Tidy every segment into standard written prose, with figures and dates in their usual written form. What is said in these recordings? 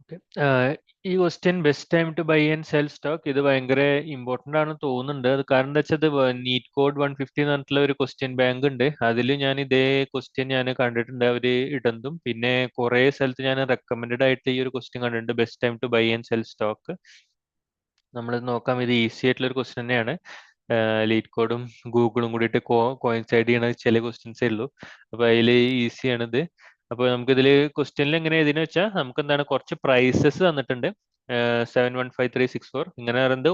Okay. ഈ question best time to buy and sell stock ഇത് ഭയങ്കര ഇമ്പോർട്ടന്റ് ആണ് തോന്നുന്നുണ്ട്. അത് കാരണം എന്താ വെച്ചാൽ നീറ്റ് കോഡ് 150 എന്ന് പറഞ്ഞിട്ടുള്ള ഒരു ക്വസ്റ്റ്യൻ ബാങ്ക് ഉണ്ട്. അതിൽ ഞാൻ ഇതേ ക്വസ്റ്റ്യൻ ഞാൻ കണ്ടിട്ടുണ്ട് അവർ ഇടുന്നതും. പിന്നെ കുറെ സ്ഥലത്ത് ഞാൻ റെക്കമെൻഡഡ് ആയിട്ട് ഈ ഒരു ക്വസ്റ്റ്യൻ കണ്ടിട്ടുണ്ട്, best time to buy and sell stock. നമ്മൾ നോക്കാം, ഇത് ഈസി ആയിട്ടുള്ള ഒരു ക്വസ്റ്റ്യൻ തന്നെയാണ്. ലീഡ് കോഡും ഗൂഗിളും കൂടിയിട്ട് കോയിൻസൈഡ് ചെയ്യണ ചില ക്വസ്റ്റ്യൻസേ ഉള്ളൂ. അപ്പൊ അതിൽ ഈസിയാണിത്. അപ്പോൾ നമുക്ക് ഇതിൽ ക്വസ്റ്റ്യനിൽ എങ്ങനെ ഇതിന് വെച്ചാൽ നമുക്ക് എന്താണ് കുറച്ച് പ്രൈസസ് തന്നിട്ടുണ്ട്. 715364 ഇങ്ങനെ പറയുന്നത്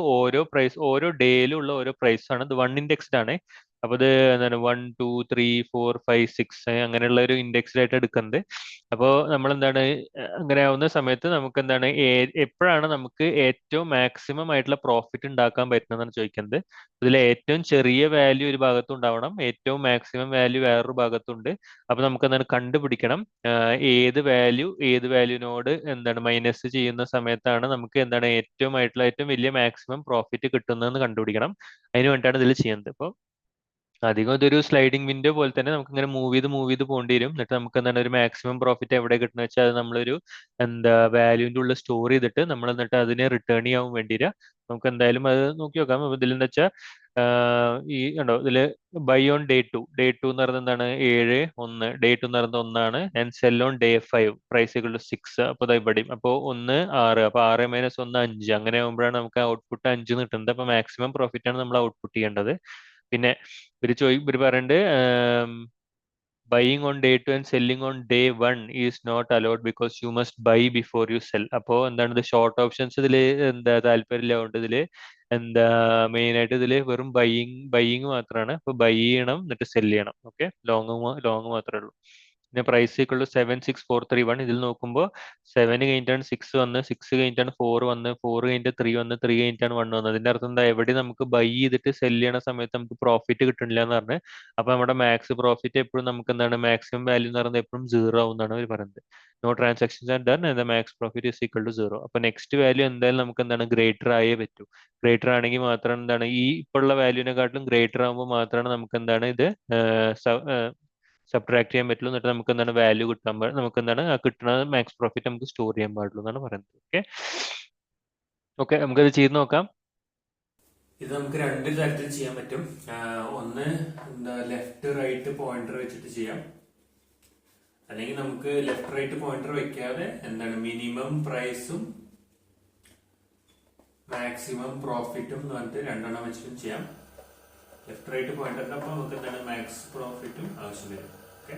ഓരോ ഡേയിലുള്ള ഓരോ പ്രൈസ് ആണ്. ഇത് 1 ഇൻഡെക്സ്ഡ് ആണ്. അപ്പൊ ഇത് എന്താണ് 1 2 3 4 5 6 അങ്ങനെയുള്ള ഒരു ഇൻഡെക്സ്ഡ് ആയിട്ട് എടുക്കുന്നത്. അപ്പോൾ നമ്മൾ എന്താണ് അങ്ങനെ ആവുന്ന സമയത്ത് നമുക്ക് എന്താണ് എപ്പോഴാണ് നമുക്ക് ഏറ്റവും മാക്സിമം ആയിട്ടുള്ള പ്രോഫിറ്റ് ഉണ്ടാക്കാൻ പറ്റുന്നതെന്നാണ് ചോദിക്കുന്നത്. ഇതിൽ ഏറ്റവും ചെറിയ വാല്യൂ ഒരു ഭാഗത്തും ഉണ്ടാവണം, ഏറ്റവും മാക്സിമം വാല്യൂ വേറൊരു ഭാഗത്തുണ്ട്. അപ്പൊ നമുക്ക് എന്താണ് കണ്ടുപിടിക്കണം ഏത് വാല്യൂനോട് എന്താണ് മൈനസ് ചെയ്യുന്ന സമയത്താണ് നമുക്ക് എന്താണ് ഏറ്റവും വലിയ മാക്സിമം പ്രോഫിറ്റ് കിട്ടുന്നതെന്ന് കണ്ടുപിടിക്കണം. അതിന് വേണ്ടിയിട്ടാണ് ഇതിൽ ചെയ്യുന്നത്. അപ്പോൾ അധികം ഇതൊരു സ്ലൈഡിംഗ് വിൻഡോ പോലെ തന്നെ നമുക്ക് ഇങ്ങനെ മൂവ് ചെയ്ത് പോകേണ്ടി വരും. എന്നിട്ട് നമുക്ക് എന്താണ് ഒരു മാക്സിമം പ്രോഫിറ്റ് എവിടെ കിട്ടുന്ന വെച്ചാൽ അത് നമ്മളൊരു വാല്യൂവിന്റെ ഉള്ളിൽ സ്റ്റോർ ചെയ്തിട്ട് നമ്മൾ എന്നിട്ട് അതിനെ റിട്ടേൺ ചെയ്യാൻ വേണ്ടി വരിക. നമുക്ക് എന്തായാലും അത് നോക്കി നോക്കാം. അപ്പൊ ഇതിലെന്താ വെച്ചാൽ ഈ ഉണ്ടോ ഇതില് ബൈ ഓൺ ഡേ ടു എന്ന് പറയുന്നത് എന്താണ് 7 1 ഡേ 2 എന്ന് പറയുന്നത് 1 and sell on day 5 price equal to 6. അപ്പോൾ ഇതാ ഇവിടെയും അപ്പോൾ 1 6 അപ്പൊ 6 - 1 5 അങ്ങനെ ആകുമ്പോഴാണ് നമുക്ക് ഔട്ട്പുട്ട് 5 കിട്ടുന്നത്. അപ്പൊ മാക്സിമം പ്രോഫിറ്റ് ആണ് നമ്മൾ ഔട്ട്പുട്ട് ചെയ്യേണ്ടത്. പിന്നെ ഇവര് പറയുന്നുണ്ട് buying on day 2 and selling on day 1 is not allowed because you must buy before you sell. അപ്പോൾ എന്താണ് ഇത് ഷോർട്ട് ഓപ്ഷൻസ് ഇതിൽ താല്പര്യമില്ലാണ്ട് ഇതില് മെയിൻ ആയിട്ട് ഇതില് വെറും ബൈയിങ് മാത്രമാണ്. അപ്പൊ ബൈ ചെയ്യണം എന്നിട്ട് സെല് ചെയ്യണം. ഓക്കെ, ലോങ് മാത്രമേ ഉള്ളൂ. പിന്നെ പ്രൈസ് ഈക്വൾ ടു 76431. ഇതിൽ നോക്കുമ്പോൾ 7 കഴിഞ്ഞിട്ടാണ് 6 വന്ന്, 6 കഴിഞ്ഞിട്ടാണ് 4 വന്ന്, 4 കഴിഞ്ഞിട്ട് 3 വന്ന്, 3 കഴിഞ്ഞിട്ടാണ് 1 വന്നത്. അതിന്റെ അർത്ഥം എന്താ, എവിടെ നമുക്ക് ബൈ ചെയ്തിട്ട് സെല് ചെയ്യണ സമയത്ത് നമുക്ക് പ്രോഫിറ്റ് കിട്ടണില്ല എന്ന് പറഞ്ഞ്. അപ്പൊ നമ്മുടെ മാക്സ് പ്രോഫിറ്റ് എപ്പോഴും നമുക്ക് എന്താണ് മാക്സിമം വാല്യൂ എന്ന് പറയുന്നത് എപ്പോഴും 0 ആവും എന്നാണ് അവർ പറയുന്നത്. No transactions are done and the max profit is equal to 0. അപ്പൊ നെക്സ്റ്റ് വാല്യൂ എന്തായാലും നമുക്ക് എന്താണ് ഗ്രേറ്റർ ആയേ പറ്റൂ. ഗ്രേറ്റർ ആണെങ്കിൽ മാത്രം എന്താണ് ഈ ഇപ്പോഴുള്ള വാല്യൂവിനെക്കാട്ടിലും ഗ്രേറ്റർ ആകുമ്പോൾ മാത്രമാണ് നമുക്ക് എന്താണ് ഇത് സബ്ട്രാക്ട് ചെയ്യാൻ പറ്റുള്ളൂ. എന്നിട്ട് നമുക്ക് എന്താണ് വാല്യൂ കിട്ടാൻ നമുക്ക് എന്താണ് ആ കിട്ടുന്ന മാക്സ് പ്രോഫിറ്റ് നമുക്ക് സ്റ്റോർ ചെയ്യാൻ പാടുള്ളൂ എന്നാണ് പറയുന്നത്. ഓക്കെ ഓക്കെ, നമുക്കത് ചെയ്ത് നോക്കാം. ഇത് നമുക്ക് രണ്ട് തരത്തിൽ ചെയ്യാൻ പറ്റും. ഒന്ന് എന്താ ലെഫ്റ്റ് റൈറ്റ് പോയിന്റർ വെച്ചിട്ട് ചെയ്യാം, അല്ലെങ്കിൽ നമുക്ക് ലെഫ്റ്റ് റൈറ്റ് പോയിന്റർ വെക്കാതെ എന്താണ് മിനിമം പ്രൈസും മാക്സിമം പ്രോഫിറ്റും എന്ന് പറഞ്ഞിട്ട് രണ്ടെണ്ണം വെച്ചിട്ടും ചെയ്യാം. ലെഫ്റ്റ് റൈറ്റ് പോയിന്ററിന്റെ ഒപ്പം നമുക്ക് എന്താണ് മാക്സ് പ്രോഫിറ്റും ആവശ്യം വരും. ഓക്കെ,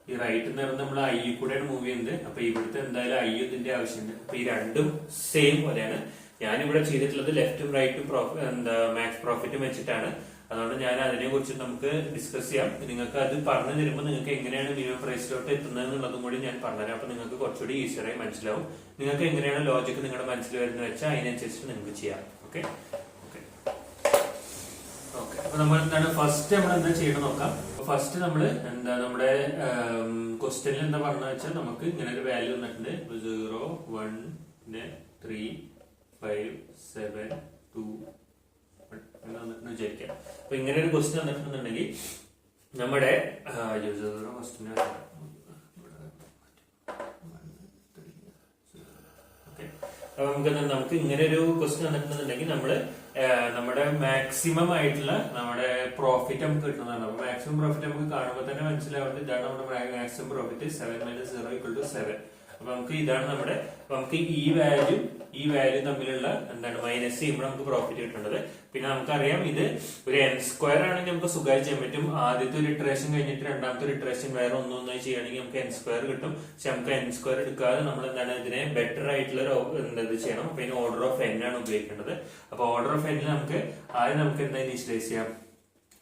ഈ റൈറ്റ് എന്ന് പറയുന്നത് നമ്മൾ ഐ കൂടെയാണ് മൂവ് ചെയ്യുന്നത്. അപ്പൊ ഇവിടുത്തെ എന്തായാലും ഐ ഇതിന്റെ ആവശ്യമുണ്ട്. അപ്പൊ ഈ രണ്ടും സെയിം പോലെയാണ്. ഞാനിവിടെ ചെയ്തിട്ടുള്ളത് ലെഫ്റ്റും റൈറ്റും എന്താ മാക്സ് പ്രോഫിറ്റും വെച്ചിട്ടാണ്. അതുകൊണ്ട് ഞാൻ അതിനെ കുറിച്ച് നമുക്ക് ഡിസ്കസ് ചെയ്യാം. നിങ്ങൾക്ക് അത് പറഞ്ഞു തരുമ്പോൾ നിങ്ങൾക്ക് എങ്ങനെയാണ് മിനിമം പ്രൈസിലോട്ട് എത്തുന്നത് എന്നുള്ളതും കൂടി ഞാൻ പറഞ്ഞുതരാം. അപ്പൊ നിങ്ങൾക്ക് കുറച്ചുകൂടി ഈസിയായി മനസ്സിലാവും. നിങ്ങൾക്ക് എങ്ങനെയാണ് ലോജിക്ക് നിങ്ങളുടെ മനസ്സിൽ വരുന്നത് വെച്ചാൽ അതിനനുസരിച്ച് നിങ്ങൾക്ക് ചെയ്യാം. ഓക്കെ ഓക്കെ ഓക്കെ അപ്പൊ നമ്മൾ എന്താണ് ഫസ്റ്റ് നമ്മൾ എന്താ ചെയ്യണം നോക്കാം. ഫസ്റ്റ് നമ്മൾ എന്താ നമ്മുടെ ക്വസ്റ്റ്യനിൽ എന്താ പറഞ്ഞ വെച്ചാൽ നമുക്ക് ഇങ്ങനെ ഒരു വാല്യൂ വന്നിട്ടുണ്ട്. 0 1 3 5 7 2 വന്നിട്ട് വിചാരിക്കാം. അപ്പൊ ഇങ്ങനെ ഒരു ക്വസ്റ്റ്യൻ വന്നിട്ടുണ്ടെങ്കിൽ നമ്മുടെ ക്വസ്റ്റ്യൻ ഓക്കെ, അപ്പൊ നമുക്ക് ഇങ്ങനെ ഒരു ക്വസ്റ്റ്യൻ വന്നിട്ടുണ്ടെങ്കിൽ നമ്മള് നമ്മുടെ മാക്സിമം ആയിട്ടുള്ള നമ്മുടെ പ്രോഫിറ്റ് നമുക്ക് കിട്ടുന്നതാണ്. അപ്പൊ മാക്സിമം പ്രോഫിറ്റ് നമുക്ക് കാണുമ്പോൾ തന്നെ മനസ്സിലാവുന്നത് ഇതാണ് നമ്മുടെ മാക്സിമം പ്രോഫിറ്റ്. 7 - 0 = 7. അപ്പൊ നമുക്ക് ഇതാണ് നമ്മുടെ, നമുക്ക് ഈ വാല്യൂ തമ്മിലുള്ള എന്താണ് മൈനസ് ചെയ്യുമ്പോൾ നമുക്ക് പ്രോഫിറ്റ് കിട്ടേണ്ടത്. പിന്നെ നമുക്കറിയാം ഇത് ഒരു n² ആണെങ്കിൽ നമുക്ക് സുഖമായി ചെയ്യാൻ പറ്റും. ആദ്യത്തെ ഒരു ഇറ്ററേഷൻ കഴിഞ്ഞിട്ട് രണ്ടാമത്തെ ഒരു ഇറ്ററേഷൻ വേറെ ഒന്നൊന്നായി ചെയ്യുകയാണെങ്കിൽ നമുക്ക് n² കിട്ടും. പക്ഷെ നമുക്ക് n² എടുക്കാതെ നമ്മൾ എന്താണ് ഇതിനെ ബെറ്റർ ആയിട്ടുള്ള ഒരു ചെയ്യണം. അപ്പൊ ഇതിന് ഓർഡർ ഓഫ് n ആണ് ഉപയോഗിക്കേണ്ടത്. അപ്പൊ ഓർഡർ ഓഫ് n നമുക്ക് ആദ്യം നമുക്ക് എന്താ ഇനീഷ്യലൈസ് ചെയ്യാം,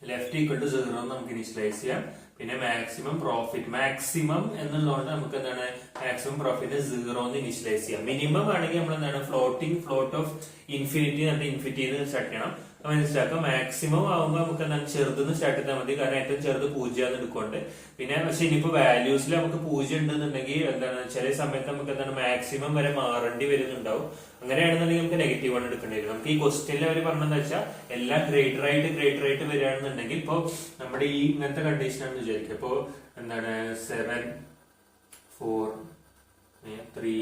ലെഫ്റ്റ് ഈക്വൽ ടു 0 നമുക്ക് ഇനീഷ്യലൈസ് ചെയ്യാം. പിന്നെ മാക്സിമം പ്രോഫിറ്റ്, മാക്സിമം എന്നുള്ളതുകൊണ്ട് നമുക്ക് എന്താണ് മാക്സിമം പ്രോഫിറ്റ് 0 ഇനീഷ്യലൈസ് ചെയ്യാം. മിനിമം ആണെങ്കിൽ നമ്മൾ എന്താണ് ഫ്ലോട്ട് ഓഫ് ഇൻഫിനിറ്റി സ്റ്റാർട്ട് ചെയ്യണം. മനസ്സിലാക്കാം. മാക്സിമം ആവുമ്പോൾ നമുക്ക് എന്താണ് ചെറുതെന്ന് സ്റ്റാർട്ട് ചെയ്താൽ മതി, കാരണം ഏറ്റവും ചെറുത് 0 എടുക്കൊണ്ട്. പിന്നെ പക്ഷെ ഇനിയിപ്പോ വാല്യൂസിൽ നമുക്ക് 0 ഉണ്ടെന്നുണ്ടെങ്കിൽ എന്താണ് ചില സമയത്ത് നമുക്ക് എന്താണ് മാക്സിമം വരെ മാറേണ്ടി വരുന്നുണ്ടാവും. അങ്ങനെയാണെന്നുണ്ടെങ്കിൽ നമുക്ക് -1 എടുക്കേണ്ടി വരും. നമുക്ക് ഈ ക്വസ്റ്റ്യനിൽ അവർ പറഞ്ഞതെന്ന് വെച്ചാൽ എല്ലാം ഗ്രേറ്റർ ആയിട്ട് വരികയാണെന്നുണ്ടെങ്കിൽ ഇപ്പൊ നമ്മുടെ ഈ ഇങ്ങനത്തെ കണ്ടീഷൻ ആണെന്ന് വിചാരിക്കുക. ഇപ്പോ എന്താണ് 7 4 3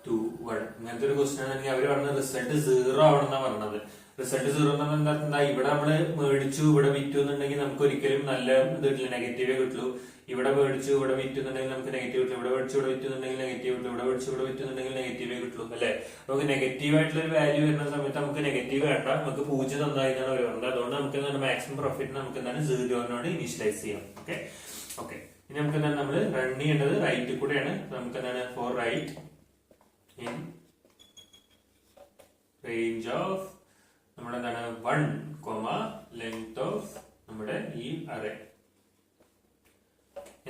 2 1 ഇങ്ങനത്തെ ഒരു ക്വസ്റ്റ്യൻ ആണെങ്കിൽ അവർ പറഞ്ഞത് റിസൾട്ട് 0 ആവണമെന്നാണ് പറഞ്ഞത്. റിസൾട്ട് 0 എന്ന് പറഞ്ഞാൽ എന്താ, ഇവിടെ നമ്മള് മേടിച്ചു ഇവിടെ വിറ്റു എന്നുണ്ടെങ്കിൽ നമുക്ക് ഒരിക്കലും നല്ല ഇത് കിട്ടില്ല, നെഗറ്റീവേ കിട്ടുള്ളൂ. ഇവിടെ മേടിച്ചു ഇവിടെ വിറ്റു എന്നുണ്ടെങ്കിൽ നമുക്ക് നെഗറ്റീവ് കിട്ടില്ല, ഇവിടെ മേടിച്ചു ഇവിടെ വിറ്റു എന്നുണ്ടെങ്കിൽ നെഗറ്റീവ് കിട്ടും, ഇവിടെ മേടിച്ചു ഇവിടെ വിറ്റു എന്നുണ്ടെങ്കിൽ നെഗറ്റീവേ കിട്ടുള്ളൂ അല്ലെ. നമുക്ക് നെഗറ്റീവ് ആയിട്ടുള്ള ഒരു വാല്യൂ വരുന്ന സമയത്ത് നമുക്ക് നെഗറ്റീവ് വേണ്ട, നമുക്ക് 0 തന്നായിട്ടാണ് അവർ പറഞ്ഞത്. അതുകൊണ്ട് നമുക്ക് എന്താണ് മാക്സിമം പ്രോഫിറ്റ് നമുക്ക് എന്താണ് 0 ഇനീഷ്യലൈസ് ചെയ്യാം. ഓക്കെ ഓക്കെ ഇനി നമുക്ക് എന്താണ് നമ്മൾ റൺ ചെയ്യേണ്ടത് റൈറ്റ് കൂടെയാണ്. നമുക്ക് എന്താണ് for right in range of നമ്മുടെ എന്താണ് 1, ലെങ്ത് ഓഫ് നമ്മുടെ ഈ അറേ.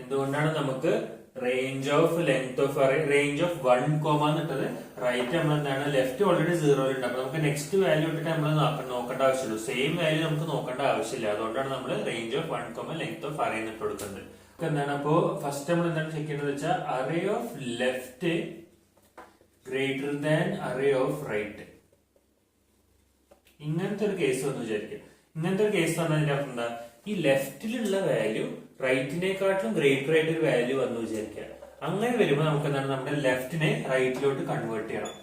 എന്തുകൊണ്ടാണ് നമുക്ക് range of length of array range of 1, എന്നിട്ടത് റൈറ്റ് നമ്മൾ എന്താണ് ലെഫ്റ്റ് ഓൾറെഡി 0 ഉണ്ട്. അപ്പൊ നമുക്ക് നെക്സ്റ്റ് വാല്യൂ ഇട്ടിട്ട് നമ്മൾ നോക്കേണ്ട ആവശ്യമുള്ളൂ, സെയിം വാല്യൂ നമുക്ക് നോക്കേണ്ട ആവശ്യമില്ല. അതുകൊണ്ടാണ് നമ്മൾ range of 1, length of array എന്നിട്ട് കൊടുക്കുന്നത്. എന്താണ് അപ്പോ ഫസ്റ്റ് നമ്മൾ എന്താണ് ചെക്ക് ചെയ്യുന്നത് വെച്ചാൽ array of left greater than array of right. ഇങ്ങനത്തെ ഒരു കേസ് വന്ന് വിചാരിക്കുക. ഇങ്ങനത്തെ ഒരു കേസ് വന്നതിന്റെ അർത്ഥം എന്താ, ഈ ലെഫ്റ്റിലുള്ള വാല്യൂ റൈറ്റിനെക്കാട്ടിലും ഗ്രേറ്റർ ആയിട്ട് ഒരു വാല്യൂ വന്നു വിചാരിക്കുക. അങ്ങനെ വരുമ്പോൾ നമുക്ക് എന്താണ് നമ്മുടെ ലെഫ്റ്റിനെ റൈറ്റിലോട്ട് കൺവേർട്ട് ചെയ്യണം.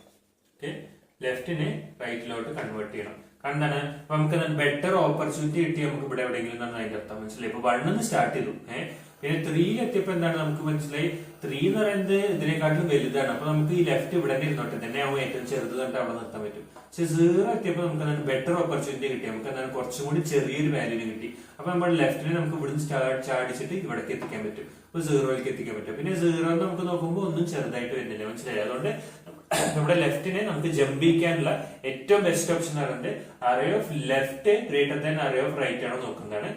ഓക്കെ ലെഫ്റ്റിനെ റൈറ്റിലോട്ട് കൺവേർട്ട് ചെയ്യണം. കാരണം എന്താണ് നമുക്ക് ബെറ്റർ ഓപ്പർച്യൂണിറ്റി കിട്ടി നമുക്ക് ഇവിടെ എവിടെയെങ്കിലും എന്നാണ് അതിന്റെ അർത്ഥം. മനസ്സിലായി. ഇപ്പൊ 1 സ്റ്റാർട്ട് ചെയ്തു, പിന്നെ 3 എത്തിയപ്പോ എന്താണ് നമുക്ക് മനസ്സിലായി 3 എന്ന് പറയുന്നത് ഇതിനെക്കാട്ടിലും വലുതാണ്. അപ്പൊ നമുക്ക് ഈ ലെഫ്റ്റ് ഇവിടെ ഇരുന്നോട്ടെ തന്നെ ആവും ഏറ്റവും ചെറുത് കണ്ടിട്ട് അവിടെ നിർത്താൻ പറ്റും. പക്ഷെ 0 എത്തിയപ്പോ നമുക്ക് എന്താണ് ബെറ്റർ ഓപ്പർച്യൂണിറ്റി കിട്ടി, നമുക്ക് എന്താണ് കുറച്ചും കൂടി ചെറിയൊരു വാല്യൂന് കിട്ടി. അപ്പൊ നമ്മുടെ ലെഫ്റ്റിനെ നമുക്ക് ഇവിടുന്ന് ചാടിച്ചിട്ട് ഇവിടേക്ക് എത്തിക്കാൻ പറ്റും, അപ്പൊ 0യിലേക്ക് എത്തിക്കാൻ പറ്റും. പിന്നെ 0 നമുക്ക് നോക്കുമ്പോൾ ഒന്നും ചെറുതായിട്ട് വരുന്നില്ല. മനസ്സിലായി. അതുകൊണ്ട് നമ്മുടെ ലെഫ്റ്റിനെ നമുക്ക് ജമ്പ് ചെയ്യാനുള്ള ഏറ്റവും ബെസ്റ്റ് ഓപ്ഷൻ എന്ന് പറയുന്നത് array of left greater than array of right ആണ് നോക്കുന്നതാണ്.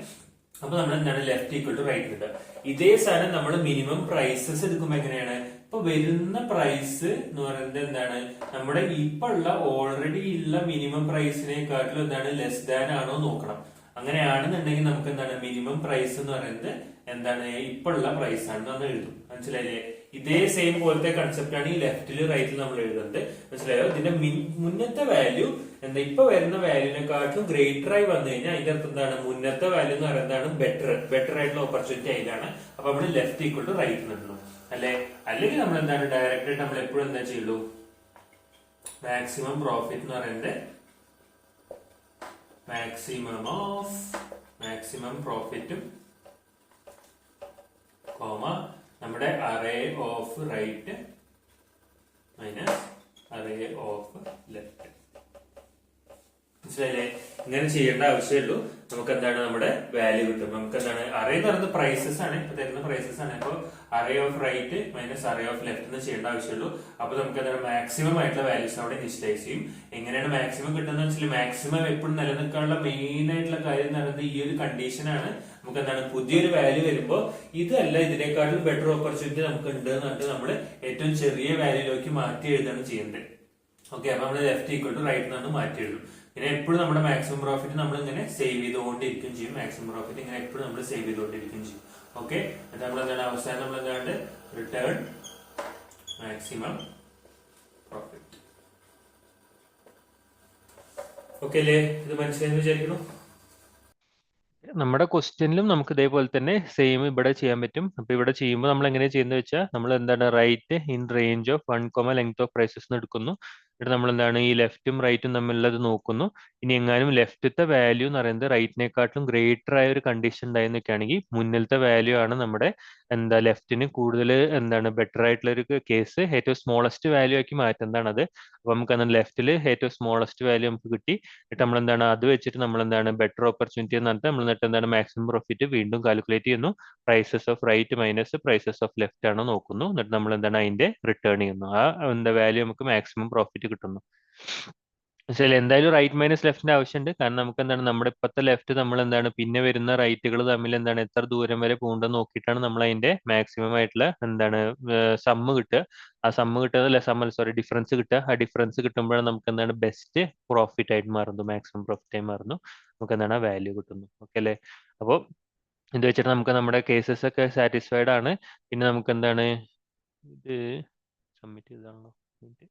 അപ്പൊ നമ്മൾ എന്താണ് ലെഫ്റ്റ് ഈക്വൽ ടു റൈറ്റ് കിട്ടുക. ഇതേ സാധനം നമ്മൾ മിനിമം പ്രൈസസ് എടുക്കുമ്പോ എങ്ങനെയാണ്, ഇപ്പൊ വരുന്ന പ്രൈസ് എന്ന് പറയുന്നത് എന്താണ് നമ്മുടെ ഇപ്പൊ ഉള്ള ഓൾറെഡി ഉള്ള മിനിമം പ്രൈസിനെക്കാട്ടിലും എന്താണ് ലെസ് ദാൻ ആണോ നോക്കണം. അങ്ങനെയാണെന്നുണ്ടെങ്കിൽ നമുക്ക് എന്താണ് മിനിമം പ്രൈസ് എന്ന് പറയുന്നത് എന്താണ് ഇപ്പൊ ഉള്ള പ്രൈസ് ആണെന്ന് എഴുതും. മനസ്സിലായില്ലേ. ഇതേ സെയിം പോലത്തെ കൺസെപ്റ്റ് ആണ് ഈ ലെഫ്റ്റില് റൈറ്റിൽ നമ്മൾ എഴുതുന്നത്. മനസ്സിലായോ. ഇതിന്റെ മുന്നത്തെ വാല്യൂ എന്താ ഇപ്പൊ വരുന്ന വാല്യൂനെക്കാട്ടും ഗ്രേറ്റർ ആയി വന്നു കഴിഞ്ഞാൽ അതിന്റെ അർത്ഥം എന്താണ് മുന്നത്തെ വാല്യൂ എന്ന് പറയുന്നതാണ് ബെറ്റർ ആയിട്ടുള്ള ഓപ്പർച്യൂണിറ്റി അതിലാണ്. അപ്പൊ നമ്മൾ ലെഫ്റ്റ് ഈക്വൽ ടു റൈറ്റ് എന്നുള്ളൂ അല്ലെ. അല്ലെങ്കിൽ നമ്മൾ എന്താണ് ഡയറക്റ്റ് ആയിട്ട് നമ്മൾ എപ്പോഴും എന്താ ചെയ്യുള്ളൂ, മാക്സിമം പ്രോഫിറ്റ് എന്ന് പറയുന്നത് മാക്സിമം പ്രോഫിറ്റും നമ്മുടെ array of right minus array of left. മനസ്സിലായില്ലേ. ഇങ്ങനെ ചെയ്യേണ്ട ആവശ്യമുള്ളൂ. നമുക്ക് എന്താണ് നമ്മുടെ വാല്യൂ കിട്ടും. നമുക്ക് എന്താണ് അറേ എന്ന് പറയുന്നത് പ്രൈസസ് ആണ്, ഇപ്പൊ തരുന്ന പ്രൈസസ് ആണ്. അപ്പൊ array of right minus array of left എന്ന് ചെയ്യേണ്ട ആവശ്യമുള്ളൂ. അപ്പൊ നമുക്ക് എന്താണ് മാക്സിമം ആയിട്ടുള്ള വാല്യൂസ് അവിടെ ഇനിഷ്യലൈസ് ചെയ്യും. എങ്ങനെയാണ് മാക്സിമം കിട്ടുന്നത് വെച്ചാൽ മാക്സിമം എപ്പോഴും നിലനിൽക്കാനുള്ള മെയിൻ ആയിട്ടുള്ള കാര്യം എന്ന് പറയുന്നത് ഈ ഒരു കണ്ടീഷനാണ്. നമുക്ക് എന്താണ് പുതിയൊരു വാല്യൂ വരുമ്പോൾ ഇതല്ല ഇതിനേക്കാളും ബെറ്റർ ഓപ്പർച്യൂണിറ്റി നമുക്ക് ഉണ്ട് എന്ന് പറഞ്ഞിട്ട് നമ്മൾ ഏറ്റവും ചെറിയ വാല്യൂയിലേക്ക് മാറ്റി എഴുതാണ് ചെയ്യുന്നത്. ഓക്കെ അപ്പൊ നമ്മൾ ലെഫ്റ്റ് ഈക്വൽ ടു റൈറ്റ് എന്നാണ് മാറ്റി എഴുതും. ഇങ്ങനെ എപ്പോഴും നമ്മുടെ മാക്സിമം പ്രോഫിറ്റ് നമ്മൾ ഇങ്ങനെ സേവ് ചെയ്തുകൊണ്ടിരിക്കും ചെയ്യും. മാക്സിമം പ്രോഫിറ്റ് ഇങ്ങനെ എപ്പോഴും നമ്മൾ സേവ് ചെയ്തുകൊണ്ടിരിക്കും ചെയ്യും. ഓക്കെ എന്നിട്ട് നമ്മൾ എന്താണ് അവസാനം നമ്മൾ എന്താണ് റിട്ടേൺ മാക്സിമം പ്രോഫിറ്റ്. ഓക്കെ അല്ലേ. ഇത് മനസ്സിലായെന്ന് വിചാരിക്കുന്നു. നമ്മുടെ ക്വസ്റ്റ്യനിലും നമുക്ക് ഇതേപോലെ തന്നെ സെയിം ഇവിടെ ചെയ്യാൻ പറ്റും. അപ്പൊ ഇവിടെ ചെയ്യുമ്പോൾ നമ്മൾ എങ്ങനെയാ ചെയ്യുന്നത് വെച്ചാൽ നമ്മൾ എന്താണ് right in range of 1, length of prices എന്ന് എടുക്കുന്നു. എന്നിട്ട് നമ്മൾ എന്താണ് ഈ ലെഫ്റ്റും റൈറ്റും തമ്മിലുള്ളത് നോക്കുന്നു. ഇനി എങ്ങാനും ലെഫ്റ്റത്തെ വാല്യൂ എന്ന് പറയുന്നത് റൈറ്റിനെക്കാട്ടും ഗ്രേറ്റർ ആയ ഒരു കണ്ടീഷൻ ഉണ്ടായിരുന്നൊക്കെയാണെങ്കിൽ മുന്നിലത്തെ വാല്യൂ ആണ് നമ്മുടെ എന്താ ലെഫ്റ്റിന് കൂടുതൽ എന്താണ് ബെറ്റർ ആയിട്ടുള്ള ഒരു കേസ് ഏറ്റവും സ്മോളസ്റ്റ് വാല്യൂ ആക്കി മാറ്റുന്നതാണത്. അപ്പൊ നമുക്ക് എന്താണ് ലെഫ്റ്റില് ഏറ്റവും സ്മോളസ്റ്റ് വാല്യൂ നമുക്ക് കിട്ടി. എന്നിട്ട് നമ്മൾ എന്താണ് അത് വെച്ചിട്ട് നമ്മൾ എന്താണ് ബെറ്റർ ഓപ്പർച്യൂണിറ്റി എന്ന് പറഞ്ഞിട്ട് നമ്മൾ എന്നിട്ട് എന്താണ് മാക്സിമം പ്രോഫിറ്റ് വീണ്ടും കാൽക്കുലേറ്റ് ചെയ്യുന്നു. Prices of right minus prices of left ആണോ നോക്കുന്നു. എന്നിട്ട് നമ്മൾ എന്താണ് അതിന്റെ റിട്ടേൺ ചെയ്യുന്നു. ആ എന്താ വാല്യൂ നമുക്ക് മാക്സിമം പ്രോഫിറ്റ് കിട്ടുന്നു. പക്ഷേ എന്തായാലും റൈറ്റ് മൈനസ് ലെഫ്റ്റിന്റെ ആവശ്യമുണ്ട്. കാരണം നമുക്ക് എന്താണ് നമ്മുടെ ഇപ്പോഴത്തെ ലെഫ്റ്റ് നമ്മൾ എന്താണ് പിന്നെ വരുന്ന റൈറ്റുകൾ തമ്മിൽ എന്താണ് എത്ര ദൂരം വരെ പോകണ്ടെന്ന് നോക്കിയിട്ടാണ് നമ്മൾ അതിന്റെ മാക്സിമം ആയിട്ടുള്ള എന്താണ് സമ്മ് കിട്ടുക. ആ സമ്മ് കിട്ടുന്നതല്ല ഡിഫറൻസ് കിട്ടുക. ആ ഡിഫറൻസ് കിട്ടുമ്പോഴാണ് നമുക്ക് എന്താണ് ബെസ്റ്റ് പ്രോഫിറ്റ് ആയിട്ട് മാറുന്നു, മാക്സിമം പ്രോഫിറ്റ് ആയി മാറുന്നു. നമുക്ക് എന്താണ് ആ വാല്യൂ കിട്ടുന്നു. ഓക്കെ അല്ലേ. അപ്പോൾ ഇത് വെച്ചിട്ട് നമുക്ക് നമ്മുടെ കേസസ് ഒക്കെ സാറ്റിസ്ഫൈഡ് ആണ്. പിന്നെ നമുക്ക് എന്താണ് ഇത് സബ്മിറ്റ് ചെയ്താണോ. ഓക്കെ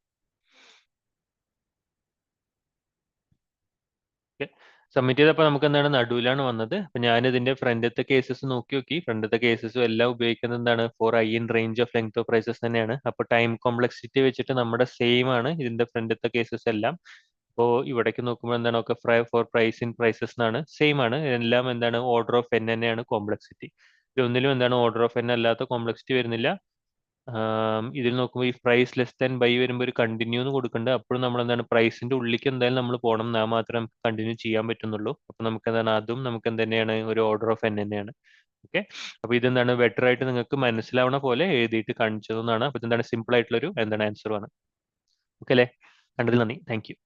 സബ്മിറ്റ് ചെയ്തപ്പോൾ നമുക്ക് എന്താണ് നടുവിലാണ് വന്നത്. അപ്പൊ ഞാൻ ഇതിന്റെ ഫ്രണ്ടത്തെ കേസസ് നോക്കി ഫ്രണ്ടത്തെ കേസസും എല്ലാം ഉപയോഗിക്കുന്നത് എന്താണ് for I in range of length of prices തന്നെയാണ്. അപ്പൊ ടൈം കോംപ്ലക്സിറ്റി വെച്ചിട്ട് നമ്മുടെ സെയിം ആണ് ഇതിന്റെ ഫ്രണ്ടത്തെ കേസസ് എല്ലാം. അപ്പോൾ ഇവിടേക്ക് നോക്കുമ്പോൾ എന്താണ് ഒക്കെ ഫോർ പ്രൈസ് ഇൻ പ്രൈസസ് എന്നാണ്, സെയിം ആണ് എല്ലാം. എന്താണ് ഓർഡർ ഓഫ് എൻ തന്നെയാണ് കോംപ്ലക്സിറ്റി. ഇതൊന്നിലും എന്താണ് ഓർഡർ ഓഫ് എൻ അല്ലാത്ത കോംപ്ലക്സിറ്റി വരുന്നില്ല. ഇതിൽ നോക്കുമ്പോൾ ഈ പ്രൈസ് ലെസ് ദാൻ ബൈ വരുമ്പോൾ ഒരു കണ്ടിന്യൂ എന്ന് കൊടുക്കുന്നുണ്ട്. അപ്പോഴും നമ്മൾ എന്താണ് പ്രൈസിന്റെ ഉള്ളിലേക്ക് എന്തായാലും നമ്മൾ പോകണം, എന്നാൽ മാത്രം കണ്ടിന്യൂ ചെയ്യാൻ പറ്റുന്നുള്ളൂ. അപ്പൊ നമുക്ക് എന്താണ് അതും നമുക്ക് എന്ത് തന്നെയാണ് ഒരു ഓർഡർ ഓഫ് എൻ തന്നെയാണ്. ഓക്കെ, അപ്പൊ ഇതെന്താണ് ബെറ്റർ ആയിട്ട് നിങ്ങൾക്ക് മനസ്സിലാവണ പോലെ എഴുതിയിട്ട് കാണിച്ചതെന്നാണ്. അപ്പൊ ഇതെന്താണ് സിമ്പിൾ ആയിട്ടുള്ള ഒരു എന്താണ് ആൻസർ ആണ്. ഓക്കെ അല്ലേ? കണ്ടതിൽ നന്ദി, താങ്ക് യു.